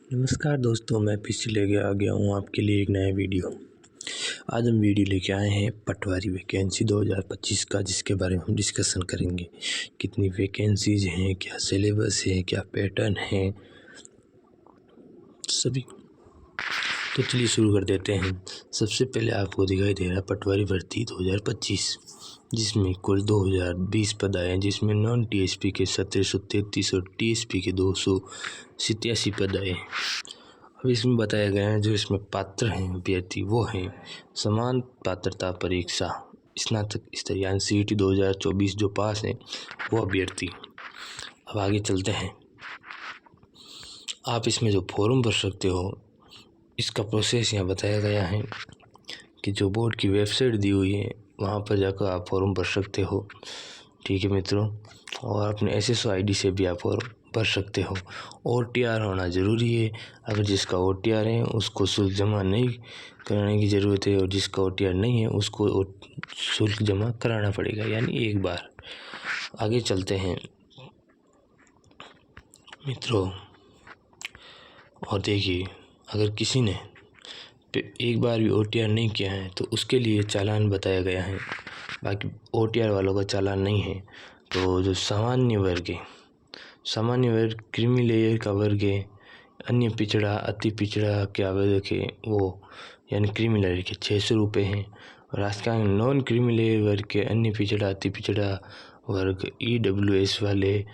नमस्कार दोस्तों, मैं फिर से लेके आ गया हूँ आपके लिए एक नया वीडियो। आज हम वीडियो लेके आए हैं पटवारी वैकेंसी 2025 का, जिसके बारे में हम डिस्कशन करेंगे। कितनी वैकेंसीज हैं, क्या सिलेबस है, क्या पैटर्न है, सभी। तो चलिए शुरू कर देते हैं। सबसे पहले आपको दिखाई दे रहा है पटवारी भर्ती 2025, जिसमें कुल 2020 पद आए हैं, जिसमें नॉन टीएसपी के 1733 और टीएसपी के 287 पद आए हैं। अब इसमें बताया गया है जो इसमें पात्र हैं अभ्यर्थी वो हैं समान पात्रता परीक्षा स्नातक स्तर यानी CET 2024 जो पास हैं वो अभ्यर्थी। अब आगे चलते हैं। आप इसमें जो फॉर्म भर सकते हो इसका प्रोसेस यहाँ बताया गया है कि जो बोर्ड की वेबसाइट दी हुई है वहाँ पर जाकर आप फॉर्म भर सकते हो। ठीक है मित्रों, और अपने SSO ID से भी आप फॉर्म भर सकते हो। OTR होना ज़रूरी है। अगर जिसका OTR है उसको शुल्क जमा नहीं कराने की ज़रूरत है, और जिसका OTR नहीं है उसको शुल्क जमा कराना पड़ेगा, यानी एक बार। आगे चलते हैं मित्रों, और देखिए अगर किसी ने एक बार भी OTR नहीं किया है तो उसके लिए चालान बताया गया है। बाकी OTR वालों का चालान नहीं है। तो जो सामान्य वर्ग है, सामान्य वर्ग, क्रीमी लेयर का वर्ग है, अन्य पिछड़ा, अति पिछड़ा क्या वर्ग है वो, यानी क्रीमी लेयर के 600 रुपये हैं। और राजस्थान नॉन क्रीमी लेयर वर्ग के अन्य पिछड़ा, अति पिछड़ा वर्ग, EWS वाले,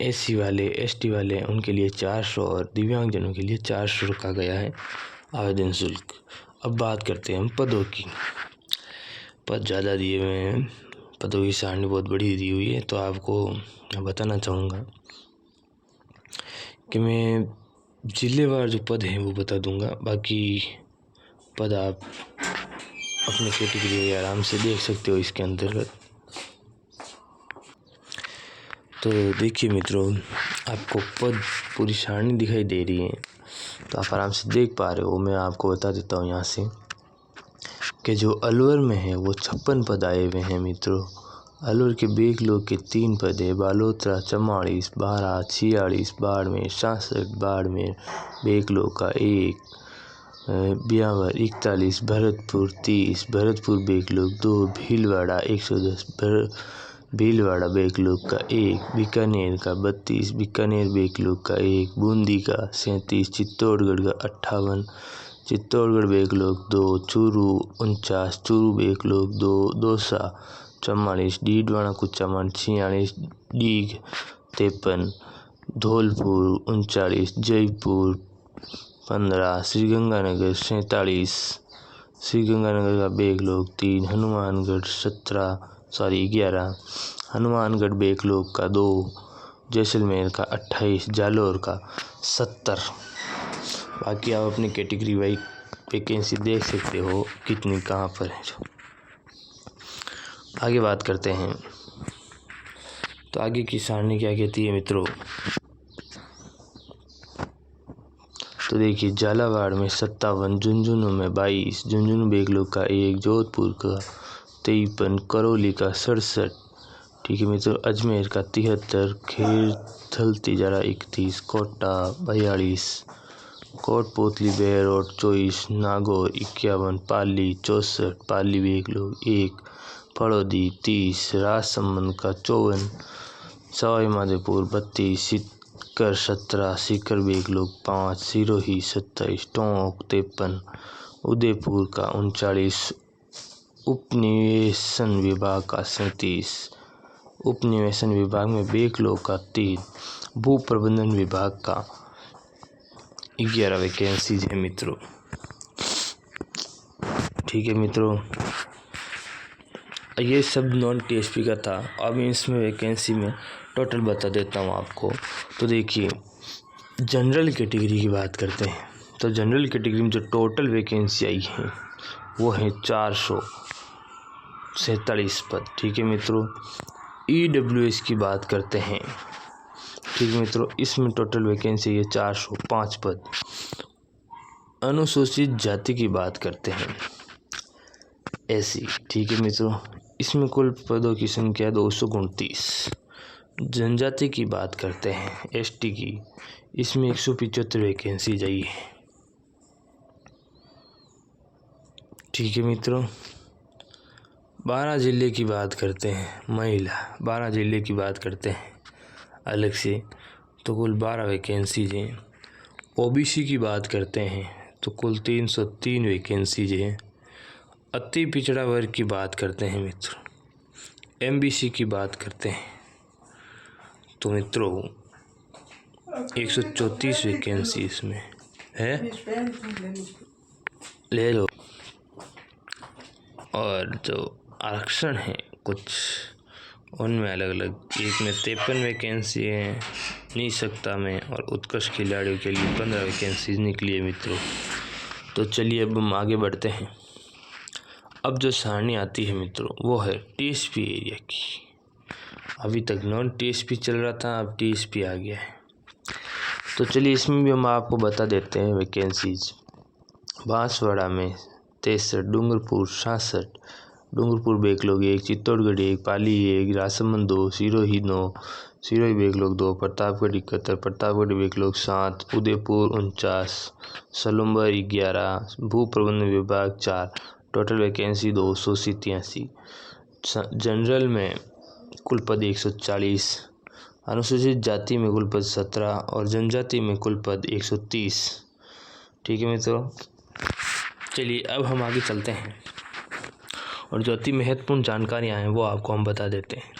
SC वाले, ST वाले, उनके लिए 400 और दिव्यांगजनों के लिए 400 रखा गया है आवेदन शुल्क। अब बात करते हैं हम पदों की। पद ज़्यादा दिए हुए हैं, पदों की सारणी बहुत बड़ी दी हुई है। तो आपको मैं बताना चाहूँगा कि मैं जिलेवार जो पद हैं वो बता दूंगा। बाकी पद आप अपने कैटेगरी आराम से देख सकते हो इसके अंतर्गत। तो देखिए मित्रों, आपको पद पूरी सारणी दिखाई दे रही है तो आप आराम से देख पा रहे हो। मैं आपको बता देता हूँ यहाँ से कि जो अलवर में है वो 56 पद आए हुए हैं मित्रों। अलवर के बेकलोग के 3 पद है, बालोतरा 44, बारा 46, बाड़मेर 66, बाड़मेर बेकलोग का 1, ब्यावर 41, भरतपुर 30, भरतपुर बेकलोग 2, भीलवाड़ा 110, भीलवाड़ा बेकलोग का 1, बीकानेर का 32, बीकानेर बेकलोग का 1, बूंदी का 37, चित्तौड़गढ़ का 58, चित्तौड़गढ़ बेकलोग 2, चूरू 49, चूरू बेकलोग 2, दौसा 44, डीडवाना कुचामन 46, डीग 53, धौलपुर 39, जयपुर 15, श्रीगंगानगर 47, श्रीगंगानगर का बेकलोग 3, हनुमानगढ़ 11, हनुमानगढ़ बेकलोग का 2, जैसलमेर का 28, जालौर का 70। बाकी आप अपनी कैटेगरी वाइज वैकेंसी देख सकते हो कितनी कहाँ पर है। आगे बात करते हैं। तो आगे की सारणी क्या कहती है मित्रों, तो देखिए झालावाड़ में 57, झुंझुनू में 22, झुंझुनू बेकलोग का 1, जोधपुर का 53, करौली का 67, ठीक है मित्रों, अजमेर का 73, खेरथल तिजारा 31, कोटा 42, कोटपुतली बेरोड 24, नागौर 51, पाली 64, पाली बेकलोग 1, फड़ौदी 30, राजसमंद का 54, सवाई माधोपुर 32, सीकर 17, सीकर बेकलोग 5, सिरोही 27, टोंक 53, उदयपुर का 39, उपनिवेशन विभाग का 37, उपनिवेशन विभाग में बेकलोग का 3, भू प्रबंधन विभाग का 11 वैकेंसीज है मित्रों। ठीक है मित्रों, ये सब नॉन टीएसपी का था। अब इसमें वैकेंसी में टोटल बता देता हूँ आपको। तो देखिए जनरल कैटेगरी की बात करते हैं। तो जनरल कैटेगरी में जो टोटल वैकेंसी आई है वो है 447 पद। ठीक है मित्रों, EWS की बात करते हैं। ठीक है मित्रों, इसमें टोटल वैकेंसी है 405 पद। अनुसूचित जाति की बात करते हैं, SC। ठीक है मित्रों, इसमें कुल पदों की संख्या 229। जनजाति की बात करते हैं, एसटी की, इसमें 175 वैकेंसी आई है। ठीक है मित्रों, 12 ज़िले की बात करते हैं, महिला 12 ज़िले की बात करते हैं अलग से, तो कुल 12 वैकेंसीज हैं। ओबीसी की बात करते हैं तो कुल 303 वैकेंसीज हैं। अति पिछड़ा वर्ग की बात करते हैं मित्रों, एमबीसी की बात करते हैं तो मित्रों 134 वैकेंसी इसमें है, ले लो। और जो आरक्षण है कुछ उनमें अलग अलग, एक में 53 वैकेंसी है निःशक्ता में, और उत्कृष्ट खिलाड़ियों के लिए 15 वैकेंसीज निकली है मित्रों। तो चलिए अब हम आगे बढ़ते हैं। अब जो सारणी आती है मित्रों वो है टीएसपी एरिया की। अभी तक नॉन टीएसपी चल रहा था, अब टीएसपी आ गया है। तो चलिए इसमें भी हम आपको बता देते हैं वैकेंसीज। बांसवाड़ा में 63, डूंगरपुर 66, डूंगरपुर बेकलोग 1, चित्तौड़गढ़ 1, पाली 1, राजसमंद 2, सिरोही 9, सिरोही बेकलोग 2, प्रतापगढ़ 71, प्रतापगढ़ बेकलोग 7, उदयपुर 49, सलुम्बर 11, भू प्रबंधन विभाग 4, टोटल वैकेंसी 283। जनरल में कुल पद 140, अनुसूचित जाति में कुल पद 17 और जनजाति में कुल पद 130। ठीक है मित्रों, चलिए अब हम आगे चलते हैं और जो अति महत्वपूर्ण जानकारियाँ हैं वो आपको हम बता देते हैं।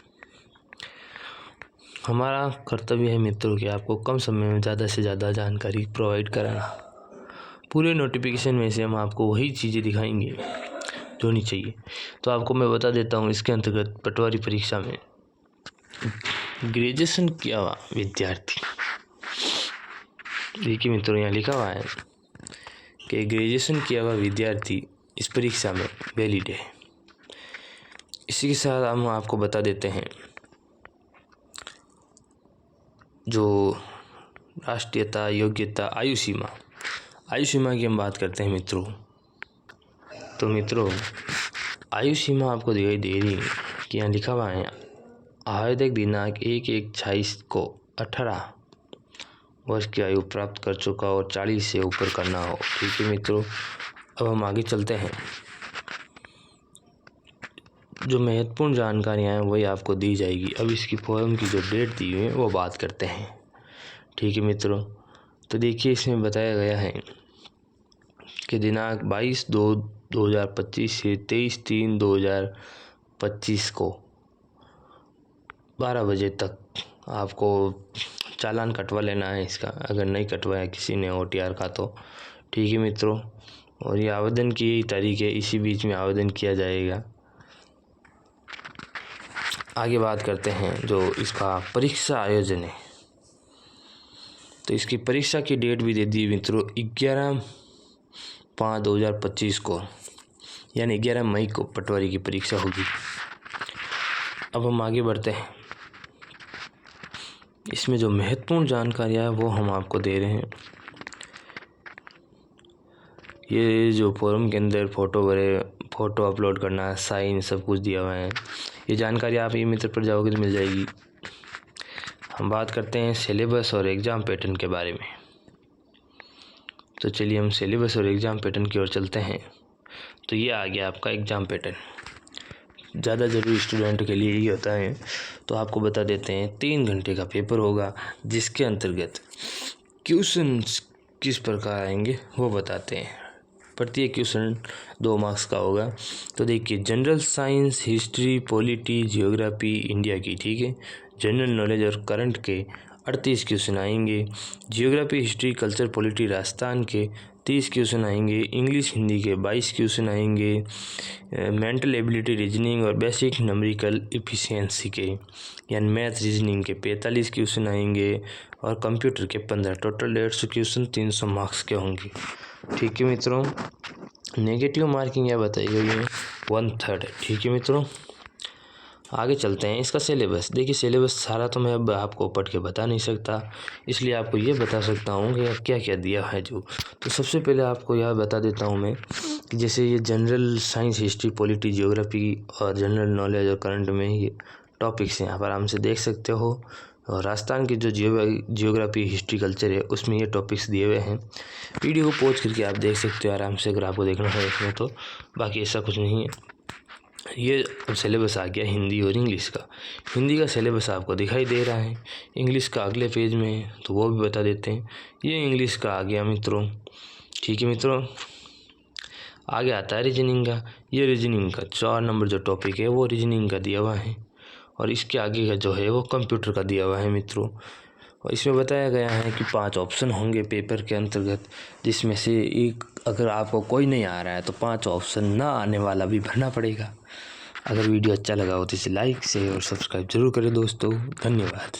हमारा कर्तव्य है मित्रों कि आपको कम समय में ज़्यादा से ज़्यादा जानकारी प्रोवाइड कराना। पूरे नोटिफिकेशन में से हम आपको वही चीज़ें दिखाएंगे जो होनी चाहिए। तो आपको मैं बता देता हूँ, इसके अंतर्गत पटवारी परीक्षा में ग्रेजुएशन किया हुआ विद्यार्थी, देखिए मित्रों यहाँ लिखा हुआ है कि ग्रेजुएशन किया हुआ विद्यार्थी इस परीक्षा में वैलिड है। इसी के साथ हम आपको बता देते हैं जो राष्ट्रीयता, योग्यता, आयु सीमा की हम बात करते हैं मित्रों। तो मित्रों आयु सीमा आपको दिखाई दे रही है कि यहाँ लिखा हुआ है आवेदक दिनांक 1/1/26 को 18 वर्ष की आयु प्राप्त कर चुका और 40 से ऊपर करना हो। ठीक है मित्रों, अब हम आगे चलते हैं। जो महत्वपूर्ण जानकारियाँ हैं वही आपको दी जाएगी। अब इसकी फॉर्म की जो डेट दी हुई है वो बात करते हैं। ठीक है मित्रों, तो देखिए इसमें बताया गया है कि दिनांक 22/2/2025 से 23/3/2025 को 12 बजे तक आपको चालान कटवा लेना है इसका, अगर नहीं कटवाया किसी ने OTR का तो। ठीक है मित्रों, और ये आवेदन की यही तारीख है, इसी बीच में आवेदन किया जाएगा। आगे बात करते हैं जो इसका परीक्षा आयोजन है। तो इसकी परीक्षा की डेट भी दे दी मित्रों 11/5/2025 को, यानी 11 मई को पटवारी की परीक्षा होगी। अब हम आगे बढ़ते हैं। इसमें जो महत्वपूर्ण जानकारियाँ है वो हम आपको दे रहे हैं। ये जो फॉर्म के अंदर फ़ोटो अपलोड करना, साइन सब कुछ दिया हुआ है। ये जानकारी आप ई-मित्र पर जाओगे तो मिल जाएगी। हम बात करते हैं सिलेबस और एग्ज़ाम पैटर्न के बारे में। तो चलिए हम सिलेबस और एग्ज़ाम पैटर्न की ओर चलते हैं। तो ये आ गया आपका एग्ज़ाम पैटर्न, ज़्यादा ज़रूरी स्टूडेंट के लिए यही होता है। तो आपको बता देते हैं 3 घंटे का पेपर होगा, जिसके अंतर्गत क्वेश्चन किस प्रकार आएंगे वो बताते हैं। प्रत्येक क्वेश्चन 2 मार्क्स का होगा। तो देखिए general science, history, polity, geography India की, ठीक है, जनरल नॉलेज और करंट के 38 क्वेश्चन आएंगे। Geography, history, culture, polity Rajasthan के 30 क्वेश्चन आएंगे। इंग्लिश, हिंदी के 22 क्वेश्चन आएंगे। मेंटल एबिलिटी, रीजनिंग और बेसिक न्यूमेरिकल एफिशिएंसी के यानी मैथ रीजनिंग के 45 क्वेश्चन आएंगे और कंप्यूटर के 15। टोटल 150 क्वेश्चन 300 मार्क्स के होंगे। ठीक है मित्रों, नेगेटिव मार्किंग यह बताई गई है 1/3। ठीक है मित्रों, आगे चलते हैं। इसका सिलेबस देखिए, सिलेबस सारा तो मैं अब आपको पढ़ के बता नहीं सकता, इसलिए आपको ये बता सकता हूँ कि क्या क्या दिया है जो। तो सबसे पहले आपको यह बता देता हूँ मैं कि जैसे ये general science, history, polity, geography और जनरल नॉलेज और करंट में ये टॉपिक्स यहाँ पर आराम से देख सकते हो। और राजस्थान की जो जियोग्राफी हिस्ट्री कल्चर है उसमें ये टॉपिक्स दिए हुए हैं। वीडियो को पॉज करके आप देख सकते हो आराम से, अगर आपको देखना है इसमें तो। बाकी ऐसा कुछ नहीं है। ये सिलेबस आ गया हिंदी और इंग्लिश का। हिंदी का सिलेबस आपको दिखाई दे रहा है, इंग्लिश का अगले पेज में है तो वो भी बता देते हैं। ये इंग्लिश का आ गया मित्रों। ठीक है मित्रों, आगे आता है रीजनिंग का। ये रीजनिंग का 4 नंबर जो टॉपिक है वो रीजनिंग का दिया हुआ है, और इसके आगे का जो है वो कंप्यूटर का दिया हुआ है मित्रों। और इसमें बताया गया है कि 5 ऑप्शन होंगे पेपर के अंतर्गत, जिसमें से एक अगर आपको कोई नहीं आ रहा है तो 5 ऑप्शन ना आने वाला भी भरना पड़ेगा। अगर वीडियो अच्छा लगा हो तो इसे लाइक शेयर और सब्सक्राइब जरूर करें दोस्तों। धन्यवाद।